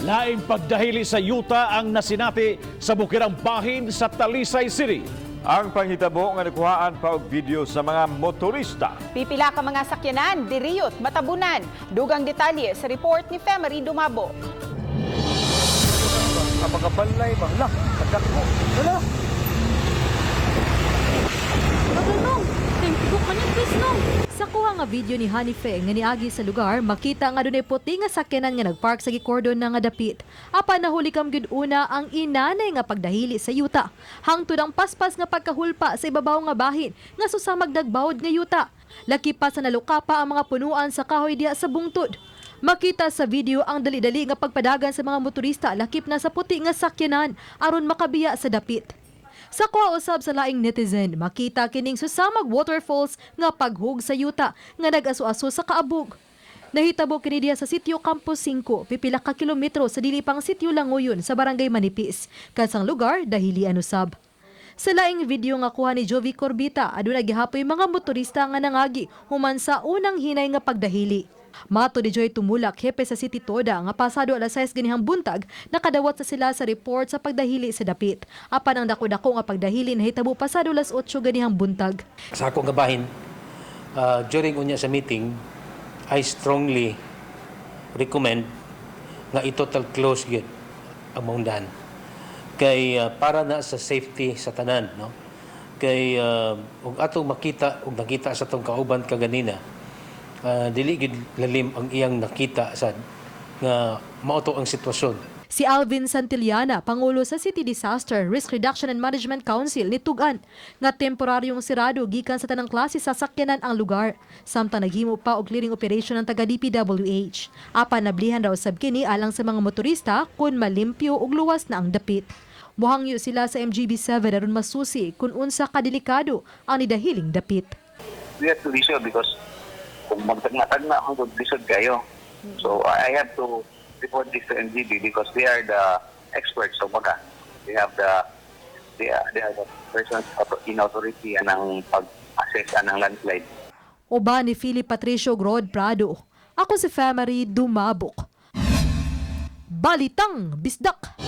Laing pagdahili sa yuta ang nasinati sa Bukirang Bahin sa Talisay City. Ang panghitabo nga nakuhaan pa og video sa mga motorista. Pipila ka mga sakyanan, diriyot, matabunan. Dugang detalye sa report ni Femery Dumabo. Ang mga balay bang lang, kadako. Wala. Magalong, tingkog man yung Krisnong. Sa kuha nga video ni Honey Feng nga niagi sa lugar, makita nga dunay puti nga sakyanan nga nagpark sa gikordon na nga dapit. Apan nahuli kam gyud una ang inanay nga pagdahili sa yuta. Hangtod ang paspas nga pagkahulpa sa ibabaw nga bahin nga susamag nagbawod nga yuta. Laki pa sa naluka pa ang mga punuan sa kahoy diha sa bungtod. Makita sa video ang dali-dali nga pagpadagan sa mga motorista lakip na sa puti nga sakyanan aron makabiya sa dapit. Sa kuha-usab sa laing netizen, makita kining susamag waterfalls nga paghug sa yuta nga nag-aso-aso sa kaabog. Nahitabo kini diha sa sitio Campus 5, pipila ka kilometro sa dili pang sitio Langoyon sa barangay Manipis, kansang lugar dahilian usab. Sa laing video nga kuha ni Jovi Corbita, aduna gihapoy mga motorista nga nangagi human sa unang hinay nga pagdahili. Mato ni Joy Tumulak, hepe sa City Toda, nga pasado alas 6 ganihang buntag, nakadawat sa sila sa report sa pagdahili sa dapit. Apan ang dako-dako nga pagdahili nahitabo pasado alas 8 ganihang buntag. Sa akong gabahin, during unya sa meeting, I strongly recommend nga i-total close yun ang maundahan. Kay para na sa safety sa tanan, no? Kay ug atong makita ug nakita sa tong kauban kaganina, dili gid lalim ang iyang nakita sad nga mauto ang sitwasyon. Si Alvin Santillana, Pangulo sa City Disaster Risk Reduction and Management Council nitugan nga temporaryong sirado gikan sa tanang klase sa sakyanan ang lugar. Samtang naghimo pa og clearing operation ng taga DPWH. Apan nablihan raw sab kini alang sa mga motorista kun malimpyo ug luwas na ang dapit. Muhangyo sila sa MGB7 aron masusi kung unsa kadelikado ang nidahiling dapit. We have to be sure because kung magtagna-tagna ang lisod kayo. So I have to report this to MGB because they are the experts. So baga, they are the persons in authority anang pag-assess anang landslide. Uban ni Philip Patricio Grod Prado. Ako si Femery Dumabok. Balitang Bisdak.